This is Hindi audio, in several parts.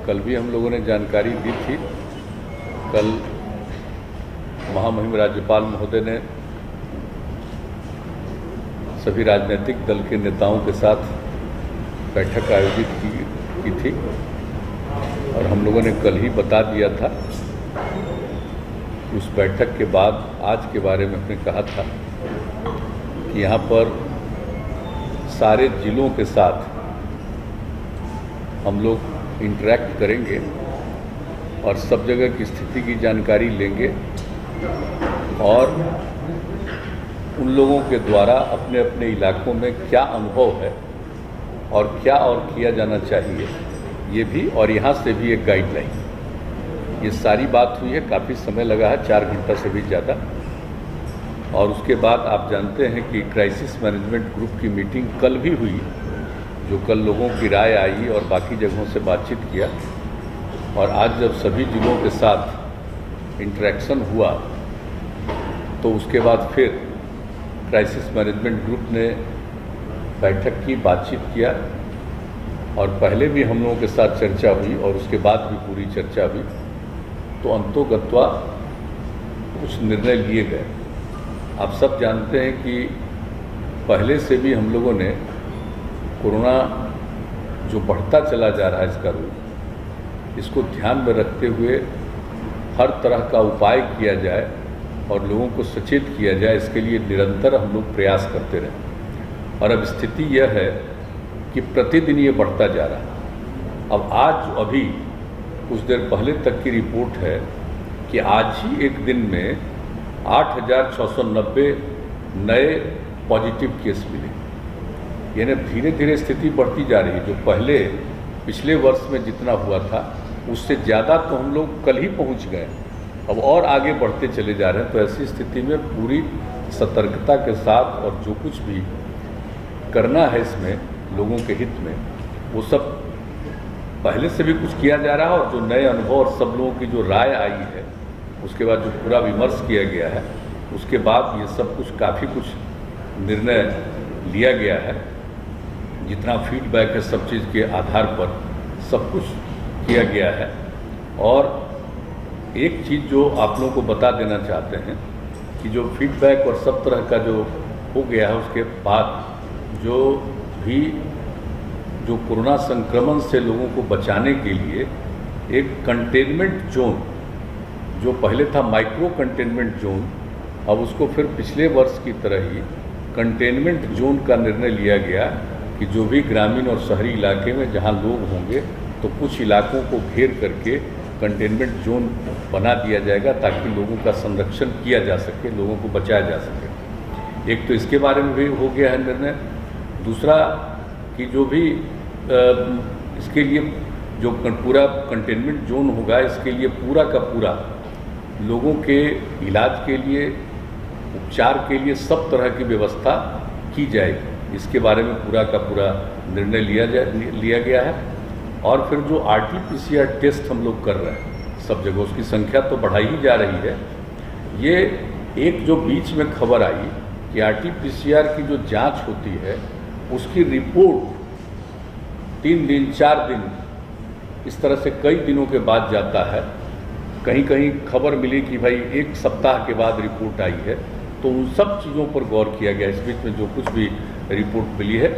कल भी हम लोगों ने जानकारी दी थी। कल महामहिम राज्यपाल महोदय ने सभी राजनीतिक दल के नेताओं के साथ बैठक आयोजित की थी और हम लोगों ने कल ही बता दिया था। उस बैठक के बाद आज के बारे में हमने कहा था कि यहाँ पर सारे जिलों के साथ हम लोग इंटरेक्ट करेंगे और सब जगह की स्थिति की जानकारी लेंगे और उन लोगों के द्वारा अपने अपने इलाकों में क्या अनुभव है और क्या और किया जाना चाहिए ये भी, और यहाँ से भी एक गाइडलाइन। ये सारी बात हुई है, काफ़ी समय लगा है, 4 घंटा से भी ज़्यादा। और उसके बाद आप जानते हैं कि क्राइसिस मैनेजमेंट ग्रुप की मीटिंग कल भी हुई, जो कल लोगों की राय आई और बाकी जगहों से बातचीत किया। और आज जब सभी जिलों के साथ इंटरेक्शन हुआ तो उसके बाद फिर क्राइसिस मैनेजमेंट ग्रुप ने बैठक की, बातचीत किया और पहले भी हम लोगों के साथ चर्चा हुई और उसके बाद भी पूरी चर्चा हुई। तो अंतोगत्वा कुछ निर्णय लिए गए। आप सब जानते हैं कि पहले से भी हम लोगों ने कोरोना जो बढ़ता चला जा रहा है इसका रूप, इसको ध्यान में रखते हुए हर तरह का उपाय किया जाए और लोगों को सचेत किया जाए, इसके लिए निरंतर हम लोग प्रयास करते रहें। और अब स्थिति यह है कि प्रतिदिन ये बढ़ता जा रहा है। अब आज अभी कुछ देर पहले तक की रिपोर्ट है कि आज ही एक दिन में 8,690 नए पॉजिटिव केस मिले। यानी धीरे धीरे स्थिति बढ़ती जा रही है। जो पहले पिछले वर्ष में जितना हुआ था उससे ज़्यादा तो हम लोग कल ही पहुंच गए, अब और आगे बढ़ते चले जा रहे हैं। तो ऐसी स्थिति में पूरी सतर्कता के साथ और जो कुछ भी करना है इसमें लोगों के हित में, वो सब पहले से भी कुछ किया जा रहा है। और जो नए अनुभव और सब लोगों की जो राय आई है, उसके बाद जो पूरा विमर्श किया गया है, उसके बाद ये सब कुछ काफ़ी कुछ निर्णय लिया गया है। जितना फीडबैक है सब चीज़ के आधार पर सब कुछ किया गया है। और एक चीज़ जो आप लोगों को बता देना चाहते हैं कि जो फीडबैक और सब तरह का जो हो गया है, उसके बाद जो भी जो कोरोना संक्रमण से लोगों को बचाने के लिए एक कंटेनमेंट जोन, जो पहले था माइक्रो कंटेनमेंट जोन, अब उसको फिर पिछले वर्ष की तरह ही कंटेनमेंट जोन का निर्णय लिया गया कि जो भी ग्रामीण और शहरी इलाके में जहां लोग होंगे तो कुछ इलाकों को घेर करके कंटेनमेंट जोन बना दिया जाएगा ताकि लोगों का संरक्षण किया जा सके, लोगों को बचाया जा सके। एक तो इसके बारे में भी हो गया है निर्णय। दूसरा कि जो भी इसके लिए जो पूरा कंटेनमेंट जोन होगा, इसके लिए पूरा का पूरा लोगों के इलाज के लिए, उपचार के लिए सब तरह की व्यवस्था की जाएगी। इसके बारे में पूरा का पूरा निर्णय लिया गया है। और फिर जो RT-PCR टेस्ट हम लोग कर रहे हैं सब जगह, उसकी संख्या तो बढ़ाई ही जा रही है। ये एक जो बीच में खबर आई कि RT-PCR की जो जांच होती है उसकी रिपोर्ट 3 दिन 4 दिन इस तरह से कई दिनों के बाद जाता है। कहीं कहीं खबर मिली कि भाई 1 सप्ताह के बाद रिपोर्ट आई है। तो उन सब चीज़ों पर गौर किया गया। इस बीच में जो कुछ भी रिपोर्ट मिली है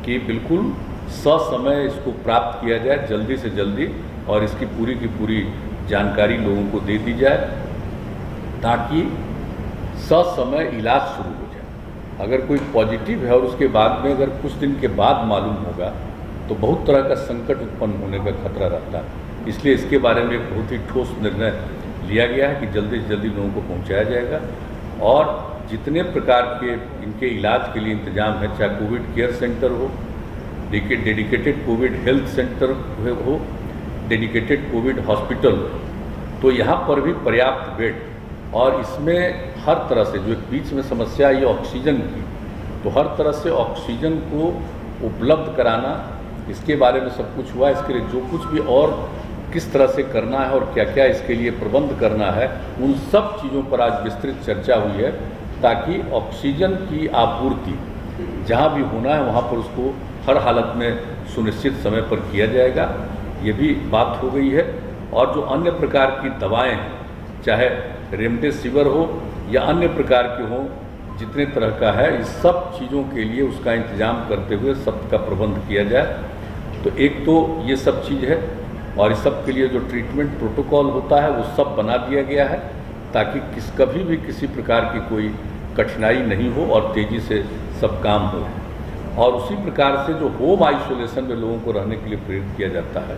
कि बिल्कुल ससमय इसको प्राप्त किया जाए, जल्दी से जल्दी, और इसकी पूरी की पूरी जानकारी लोगों को दे दी जाए ताकि ससमय इलाज शुरू हो जाए। अगर कोई पॉजिटिव है और उसके बाद में अगर कुछ दिन के बाद मालूम होगा तो बहुत तरह का संकट उत्पन्न होने का खतरा रहता है। इसलिए इसके बारे में एक बहुत ही ठोस निर्णय लिया गया है कि जल्दी से जल्दी लोगों को पहुंचाया जाएगा। और जितने प्रकार के इनके इलाज के लिए इंतजाम है, चाहे कोविड केयर सेंटर हो, डेडिकेटेड कोविड हेल्थ सेंटर हो, डेडिकेटेड कोविड हॉस्पिटल हो, तो यहाँ पर भी पर्याप्त बेड, और इसमें हर तरह से जो एक बीच में समस्या आई ऑक्सीजन की, तो हर तरह से ऑक्सीजन को उपलब्ध कराना, इसके बारे में सब कुछ हुआ। इसके लिए जो कुछ भी और किस तरह से करना है और क्या क्या इसके लिए प्रबंध करना है, उन सब चीज़ों पर आज विस्तृत चर्चा हुई है ताकि ऑक्सीजन की आपूर्ति जहाँ भी होना है वहाँ पर उसको हर हालत में सुनिश्चित समय पर किया जाएगा। ये भी बात हो गई है। और जो अन्य प्रकार की दवाएं हैं, चाहे रेमडेसिविर हो या अन्य प्रकार के हों, जितने तरह का है, इस सब चीज़ों के लिए उसका इंतजाम करते हुए सब का प्रबंध किया जाए। तो एक तो ये सब चीज़ है, और इस सब के लिए जो ट्रीटमेंट प्रोटोकॉल होता है वो सब बना दिया गया है, ताकि कभी भी किसी प्रकार की कोई कठिनाई नहीं हो और तेज़ी से सब काम हो। और उसी प्रकार से जो होम आइसोलेशन में लोगों को रहने के लिए प्रेरित किया जाता है,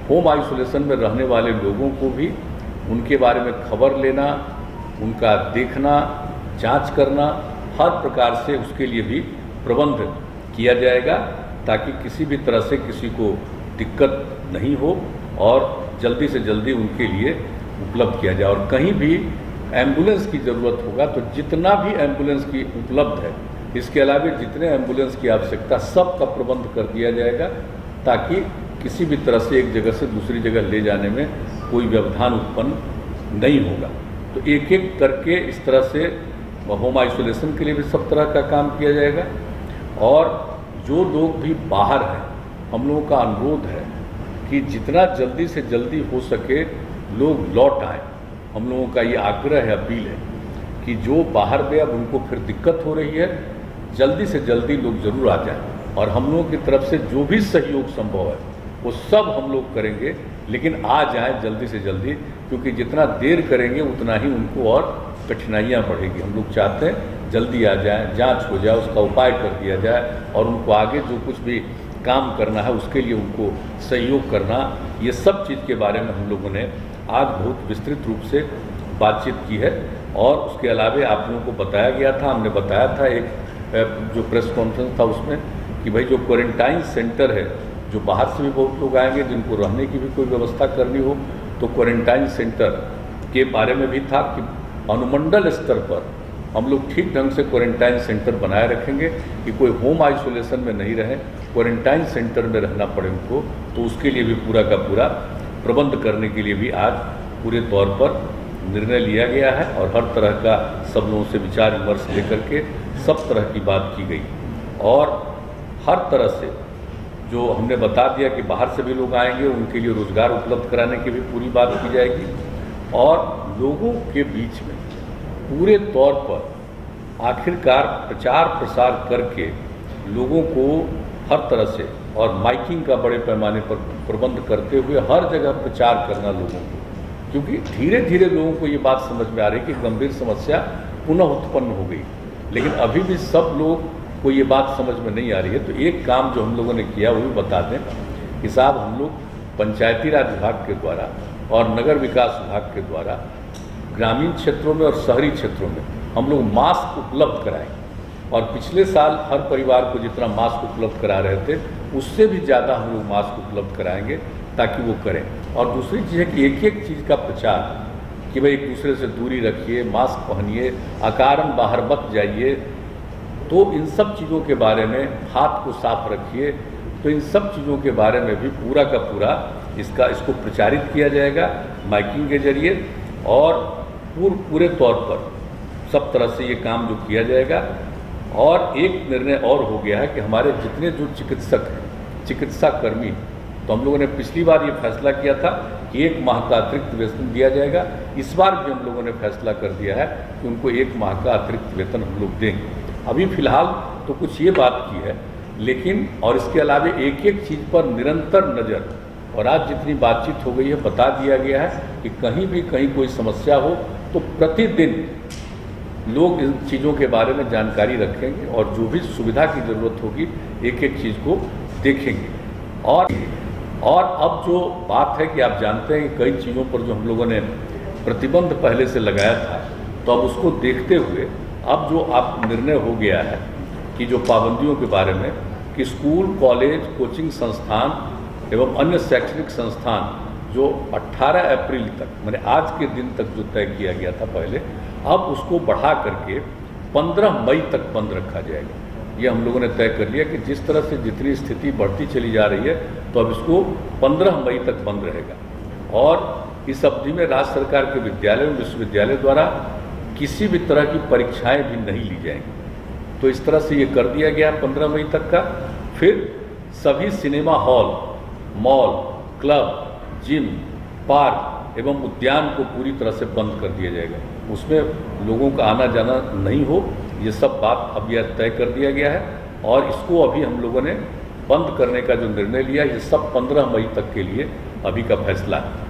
होम आइसोलेशन में रहने वाले लोगों को भी उनके बारे में खबर लेना, उनका देखना, जांच करना, हर प्रकार से उसके लिए भी प्रबंध किया जाएगा, ताकि किसी भी तरह से किसी को दिक्कत नहीं हो और जल्दी से जल्दी उनके लिए उपलब्ध किया जाए। और कहीं भी एम्बुलेंस की ज़रूरत होगा तो जितना भी एम्बुलेंस की उपलब्ध है, इसके अलावा जितने एम्बुलेंस की आवश्यकता, सब का प्रबंध कर दिया जाएगा, ताकि किसी भी तरह से एक जगह से दूसरी जगह ले जाने में कोई व्यवधान उत्पन्न नहीं होगा। तो एक एक करके इस तरह से होम आइसोलेशन के लिए भी सब तरह का काम किया जाएगा। और जो लोग भी बाहर हैं, हम लोगों का अनुरोध है कि जितना जल्दी से जल्दी हो सके लोग लौट आएँ। हम लोगों का ये आग्रह है, अपील है कि जो बाहर गए अब उनको फिर दिक्कत हो रही है, जल्दी से जल्दी लोग ज़रूर आ जाएं। और हम लोगों की तरफ से जो भी सहयोग संभव है वो सब हम लोग करेंगे, लेकिन आ जाएं जल्दी से जल्दी, क्योंकि जितना देर करेंगे उतना ही उनको और कठिनाइयाँ बढ़ेगी। हम लोग चाहते हैं जल्दी आ जाएं, जांच हो जाए, उसका उपाय कर दिया जाए, और उनको आगे जो कुछ भी काम करना है उसके लिए उनको सहयोग करना, ये सब चीज़ के बारे में हम लोगों ने आज बहुत विस्तृत रूप से बातचीत की है। और उसके अलावा आप लोगों को बताया गया था, हमने बताया था एक जो प्रेस कॉन्फ्रेंस था उसमें, कि भाई जो क्वारंटाइन सेंटर है, जो बाहर से भी बहुत लोग आएंगे, जिनको रहने की भी कोई व्यवस्था करनी हो, तो क्वारंटाइन सेंटर के बारे में भी था कि अनुमंडल स्तर पर हम लोग ठीक ढंग से क्वारंटाइन सेंटर बनाए रखेंगे, कि कोई होम आइसोलेशन में नहीं रहे, क्वारंटाइन सेंटर में रहना पड़े उनको। तो उसके लिए भी पूरा का पूरा प्रबंध करने के लिए भी आज पूरे तौर पर निर्णय लिया गया है, और हर तरह का सब लोगों से विचार विमर्श लेकर के सब तरह की बात की गई। और हर तरह से जो हमने बता दिया कि बाहर से भी लोग आएंगे, उनके लिए रोज़गार उपलब्ध कराने की भी पूरी बात की जाएगी। और लोगों के बीच में पूरे तौर पर आखिरकार प्रचार प्रसार करके लोगों को हर तरह से, और माइकिंग का बड़े पैमाने पर प्रबंध करते हुए हर जगह प्रचार करना लोगों को, क्योंकि धीरे धीरे लोगों को ये बात समझ में आ रही है कि गंभीर समस्या पुनः उत्पन्न हो गई, लेकिन अभी भी सब लोग को ये बात समझ में नहीं आ रही है। तो एक काम जो हम लोगों ने किया वो भी बता दें कि साहब, हम लोग पंचायती राज विभाग के द्वारा और नगर विकास विभाग के द्वारा ग्रामीण क्षेत्रों में और शहरी क्षेत्रों में हम लोग मास्क उपलब्ध कराएं। और पिछले साल हर परिवार को जितना मास्क उपलब्ध करा रहे थे, उससे भी ज़्यादा हम लोग मास्क उपलब्ध कराएंगे, ताकि वो करें। और दूसरी चीज़ है कि एक एक चीज़ का प्रचार, कि भाई एक दूसरे से दूरी रखिए, मास्क पहनिए, अकारण बाहर मत जाइए, तो इन सब चीज़ों के बारे में, हाथ को साफ रखिए, तो इन सब चीज़ों के बारे में भी पूरा का पूरा इसको प्रचारित किया जाएगा माइकिंग के जरिए। और पूरे तौर पर सब तरह से ये काम जो किया जाएगा। और एक निर्णय और हो गया है कि हमारे जितने जो चिकित्सक हैं, चिकित्सा कर्मी, तो हम लोगों ने पिछली बार ये फैसला किया था कि 1 माह का अतिरिक्त वेतन दिया जाएगा। इस बार भी हम लोगों ने फैसला कर दिया है कि उनको 1 माह का अतिरिक्त वेतन हम लोग देंगे। अभी फ़िलहाल तो कुछ ये बात की है, लेकिन और इसके अलावा एक एक चीज़ पर निरंतर नज़र, और आज जितनी बातचीत हो गई है बता दिया गया है कि कहीं कोई समस्या हो तो प्रतिदिन लोग इन चीज़ों के बारे में जानकारी रखेंगे, और जो भी सुविधा की ज़रूरत होगी एक एक चीज़ को देखेंगे। और अब जो बात है कि आप जानते हैं कि कई चीज़ों पर जो हम लोगों ने प्रतिबंध पहले से लगाया था, तो अब उसको देखते हुए अब जो आप निर्णय हो गया है कि जो पाबंदियों के बारे में, कि स्कूल, कॉलेज, कोचिंग संस्थान एवं अन्य शैक्षणिक संस्थान जो 18 अप्रैल तक, माने आज के दिन तक जो तय किया गया था पहले, अब उसको बढ़ा करके 15 मई तक बंद रखा जाएगा। ये हम लोगों ने तय कर लिया कि जिस तरह से जितनी स्थिति बढ़ती चली जा रही है, तो अब इसको 15 मई तक बंद रहेगा। और इस अवधि में राज्य सरकार के विद्यालय और विश्वविद्यालय द्वारा किसी भी तरह की परीक्षाएं भी नहीं ली जाएंगी। तो इस तरह से ये कर दिया गया 15 मई तक का। फिर सभी cinema hall, mall club, gym, park एवं उद्यान को पूरी तरह से बंद कर दिया जाएगा। उसमें लोगों का आना जाना नहीं हो, ये सब बात अब यह तय कर दिया गया है और इसको अभी हम लोगों ने बंद करने का जो निर्णय लिया, ये सब 15 मई तक के लिए अभी का फैसला है।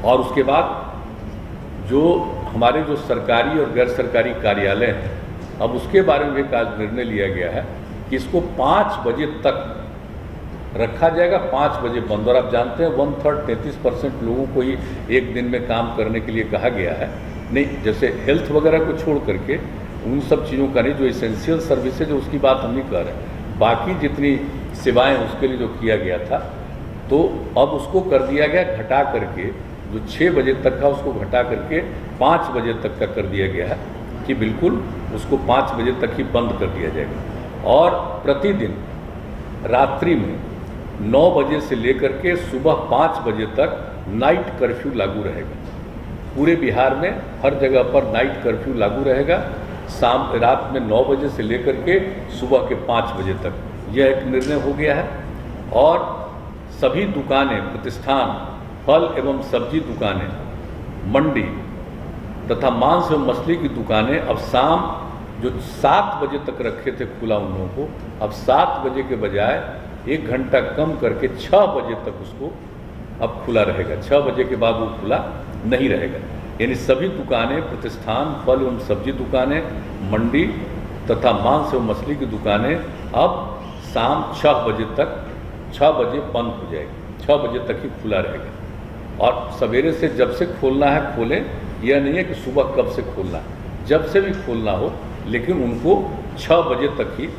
और उसके बाद जो हमारे जो सरकारी और गैर सरकारी कार्यालय हैं, अब उसके बारे में एक आज निर्णय लिया गया है कि इसको 5 बजे तक रखा जाएगा, 5 बजे बंद। और आप जानते हैं 1/3 33% लोगों को ही एक दिन में काम करने के लिए कहा गया है। नहीं, जैसे हेल्थ वगैरह को छोड़ करके उन सब चीज़ों का नहीं, जो एसेंशियल सर्विसेज है उसकी बात हम नहीं कर रहे हैं, बाकी जितनी सेवाएं उसके लिए जो किया गया था, तो अब उसको कर दिया गया घटा करके, जो 6 बजे तक का उसको घटा करके 5 बजे तक का कर दिया गया है कि बिल्कुल उसको 5 बजे तक ही बंद कर दिया जाएगा। और प्रतिदिन रात्रि में 9 बजे से लेकर के सुबह 5 बजे तक नाइट कर्फ्यू लागू रहेगा। पूरे बिहार में हर जगह पर नाइट कर्फ्यू लागू रहेगा, रात में 9 बजे से लेकर के सुबह के 5 बजे तक। यह एक निर्णय हो गया है। और सभी दुकानें, प्रतिष्ठान, फल एवं सब्जी दुकानें, मंडी तथा मांस एवं मछली की दुकानें अब शाम जो 7 बजे तक रखे थे खुला उन लोगों को, अब 7 बजे के बजाय 1 घंटा कम करके 6 बजे तक उसको अब खुला रहेगा। 6 बजे के बाद वो खुला नहीं रहेगा। यानी सभी दुकानें, प्रतिष्ठान, फल एवं सब्जी दुकानें, मंडी तथा मांस एवं मछली की दुकानें अब शाम 6 बजे तक, 6 बजे बंद हो जाएगी, 6 बजे तक ही खुला रहेगा। और सवेरे से जब से खोलना है खोलें, यह नहीं है कि सुबह कब से खोलना है, जब से भी खोलना हो, लेकिन उनको 6 बजे तक ही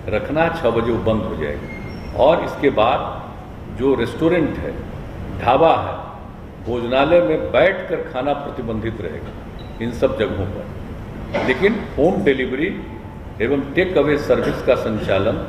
रखना है, 6 बजे वो बंद हो जाएगा। और इसके बाद जो रेस्टोरेंट है, ढाबा है, भोजनालय में बैठकर खाना प्रतिबंधित रहेगा इन सब जगहों पर, लेकिन होम डिलीवरी एवं टेक अवे सर्विस का संचालन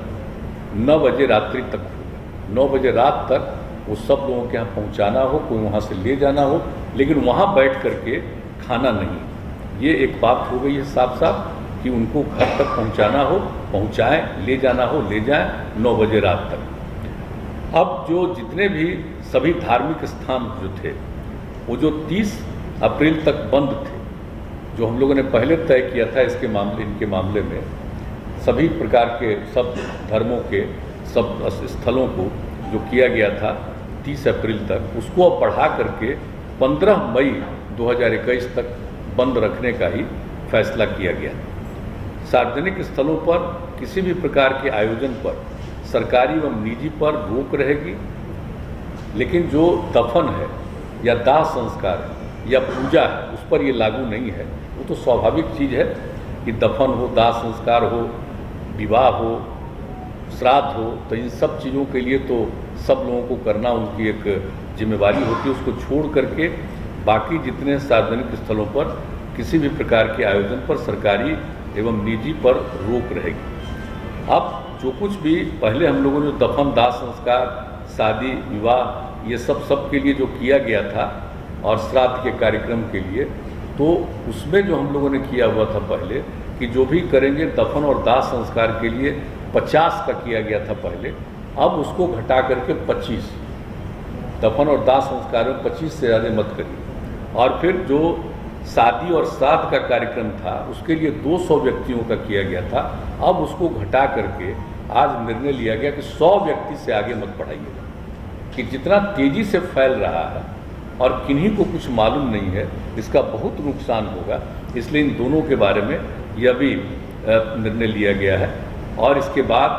9 बजे रात्रि तक होगा। 9 बजे रात तक वो सब लोगों के यहाँ पहुँचाना हो, कोई वहाँ से ले जाना हो, लेकिन वहाँ बैठ करके खाना नहीं। ये एक बात हो गई है साफ साफ कि उनको घर तक पहुँचाना हो पहुँचाएं, ले जाना हो ले जाएं 9 बजे रात तक। अब जो जितने भी सभी धार्मिक स्थान जो थे, वो जो 30 अप्रैल तक बंद थे, जो हम लोगों ने पहले तय किया था इनके मामले में, सभी प्रकार के सब धर्मों के सब स्थलों को जो किया गया था 30 अप्रैल तक, उसको अब बढ़ा करके 15 मई 2021 तक बंद रखने का ही फैसला किया गया। सार्वजनिक स्थलों पर किसी भी प्रकार के आयोजन पर सरकारी एवं निजी पर रोक रहेगी, लेकिन जो दफन है या दाह संस्कार है या पूजा है उस पर ये लागू नहीं है। वो तो स्वाभाविक चीज़ है कि दफन हो, दाह संस्कार हो, विवाह हो, श्राद्ध हो, तो इन सब चीज़ों के लिए तो सब लोगों को करना उनकी एक जिम्मेवारी होती है। उसको छोड़ करके बाकी जितने सार्वजनिक स्थलों पर किसी भी प्रकार के आयोजन पर सरकारी एवं निजी पर रोक रहेगी। अब जो कुछ भी पहले हम लोगों ने दफन, दाह संस्कार, शादी, विवाह, ये सब के लिए जो किया गया था और श्राद्ध के कार्यक्रम के लिए, तो उसमें जो हम लोगों ने किया हुआ था पहले कि जो भी करेंगे दफन और दाह संस्कार के लिए 50 का किया गया था पहले, अब उसको घटा करके 25, दफन और दाह संस्कार में 25 से ज़्यादा मत करिए। और फिर जो शादी और श्राद्ध का कार्यक्रम था उसके लिए 200 व्यक्तियों का किया गया था, अब उसको घटा करके आज निर्णय लिया गया कि 100 व्यक्ति से आगे मत बढ़ाइएगा। कि जितना तेज़ी से फैल रहा है और किन्हीं को कुछ मालूम नहीं है, इसका बहुत नुकसान होगा, इसलिए इन दोनों के बारे में यह भी निर्णय लिया गया है। और इसके बाद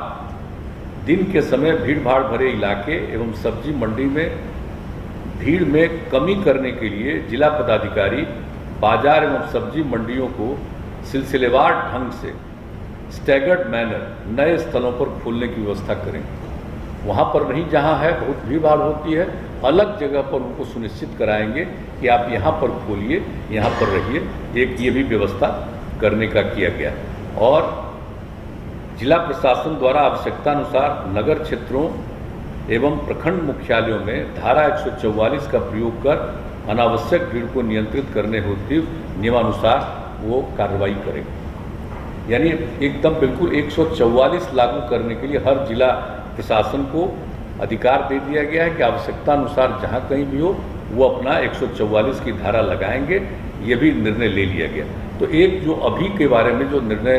दिन के समय भीड़ भाड़ भरे इलाके एवं सब्जी मंडी में भीड़ में कमी करने के लिए जिला पदाधिकारी बाजार एवं सब्जी मंडियों को सिलसिलेवार ढंग से स्टैगर्ड मैनर नए स्थलों पर खोलने की व्यवस्था करें। वहाँ पर नहीं जहाँ है बहुत भीड़ भाड़ होती है, अलग जगह पर उनको सुनिश्चित कराएंगे कि आप यहाँ पर खोलिए, यहाँ पर रहिए। एक ये भी व्यवस्था करने का किया गया। और जिला प्रशासन द्वारा आवश्यकतानुसार नगर क्षेत्रों एवं प्रखंड मुख्यालयों में धारा 144 का प्रयोग कर अनावश्यक भीड़ को नियंत्रित करने हेतु नियमानुसार वो कार्रवाई करेंगे। यानी एकदम बिल्कुल 144 लागू करने के लिए हर जिला प्रशासन को अधिकार दे दिया गया है कि आवश्यकता अनुसार जहाँ कहीं भी हो वो अपना 144 की धारा लगाएंगे, ये भी निर्णय ले लिया गया। तो एक जो अभी के बारे में जो निर्णय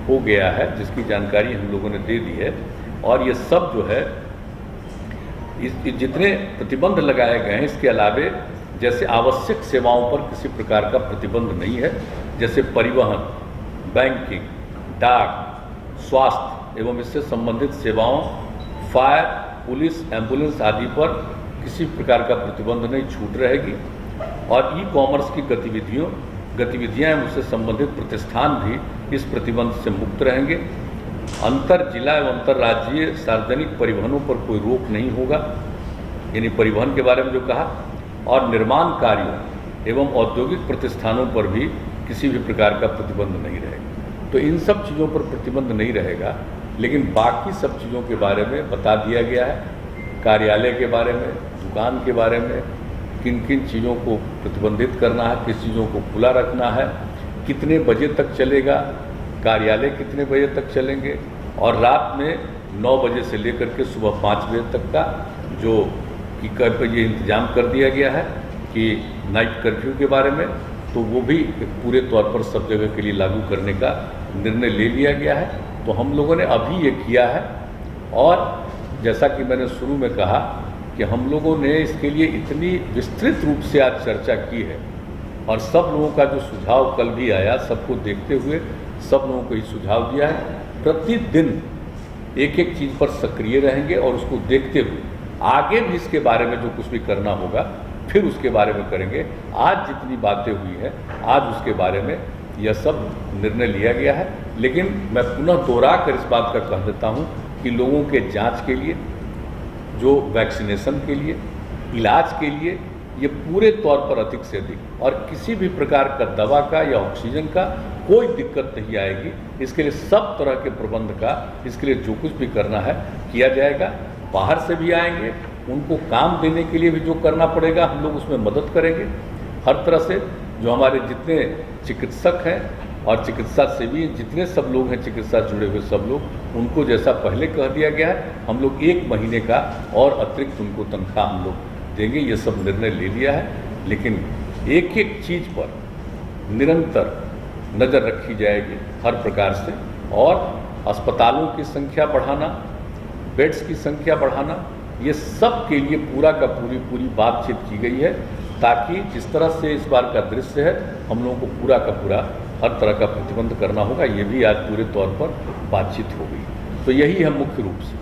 हो गया है, जिसकी जानकारी हम लोगों ने दे दी है, और ये सब जो है जितने प्रतिबंध लगाए गए हैं, इसके अलावे जैसे आवश्यक सेवाओं पर किसी प्रकार का प्रतिबंध नहीं है, जैसे परिवहन, बैंकिंग, डाक, स्वास्थ्य एवं इससे संबंधित सेवाओं, फायर, पुलिस, एम्बुलेंस आदि पर किसी प्रकार का प्रतिबंध नहीं, छूट रहेगी। और ई कॉमर्स की गतिविधियां एवं उससे संबंधित प्रतिष्ठान भी इस प्रतिबंध से मुक्त रहेंगे। अंतर जिला एवं अंतर्राज्यीय सार्वजनिक परिवहनों पर कोई रोक नहीं होगा, यानी परिवहन के बारे में जो कहा, और निर्माण कार्यों एवं औद्योगिक प्रतिष्ठानों पर भी किसी भी प्रकार का प्रतिबंध नहीं रहेगा। तो इन सब चीज़ों पर प्रतिबंध नहीं रहेगा, लेकिन बाकी सब चीज़ों के बारे में बता दिया गया है। कार्यालय के बारे में, दुकान के बारे में, किन किन चीज़ों को प्रतिबंधित करना है, किस चीज़ों को खुला रखना है, कितने बजे तक चलेगा, कार्यालय कितने बजे तक चलेंगे, और रात में 9 बजे से लेकर के सुबह 5 बजे तक का जो कि ये इंतजाम कर दिया गया है कि नाइट कर्फ्यू के बारे में, तो वो भी पूरे तौर पर सब जगह के लिए लागू करने का निर्णय ले लिया गया है। तो हम लोगों ने अभी ये किया है, और जैसा कि मैंने शुरू में कहा कि हम लोगों ने इसके लिए इतनी विस्तृत रूप से आज चर्चा की है, और सब लोगों का जो सुझाव कल भी आया, सबको देखते हुए सब लोगों को ये सुझाव दिया है। प्रतिदिन एक एक चीज़ पर सक्रिय रहेंगे और उसको देखते हुए आगे भी इसके बारे में जो कुछ भी करना होगा फिर उसके बारे में करेंगे। आज जितनी बातें हुई हैं, आज उसके बारे में यह सब निर्णय लिया गया है। लेकिन मैं पुनः दोहरा कर इस बात का कह देता हूँ कि लोगों के जांच के लिए, जो वैक्सीनेशन के लिए, इलाज के लिए, ये पूरे तौर पर अधिक से अधिक, और किसी भी प्रकार का दवा का या ऑक्सीजन का कोई दिक्कत नहीं आएगी। इसके लिए सब तरह के प्रबंध का, इसके लिए जो कुछ भी करना है किया जाएगा। बाहर से भी आएंगे, उनको काम देने के लिए भी जो करना पड़ेगा हम लोग उसमें मदद करेंगे हर तरह से। जो हमारे जितने चिकित्सक हैं और चिकित्सा सेवी जितने सब लोग हैं, चिकित्सा जुड़े हुए सब लोग, उनको जैसा पहले कह दिया गया है, हम लोग 1 महीने का और अतिरिक्त उनको तनख्वाह हम लोग देंगे। ये सब निर्णय ले लिया है, लेकिन एक एक चीज़ पर निरंतर नज़र रखी जाएगी हर प्रकार से। और अस्पतालों की संख्या बढ़ाना, बेड्स की संख्या बढ़ाना, ये सब के लिए पूरा का पूरी बातचीत की गई है, ताकि जिस तरह से इस बार का दृश्य है, हम लोगों को पूरा का पूरा हर तरह का प्रतिबंध करना होगा। ये भी आज पूरे तौर पर बातचीत हो गई। तो यही है मुख्य रूप से।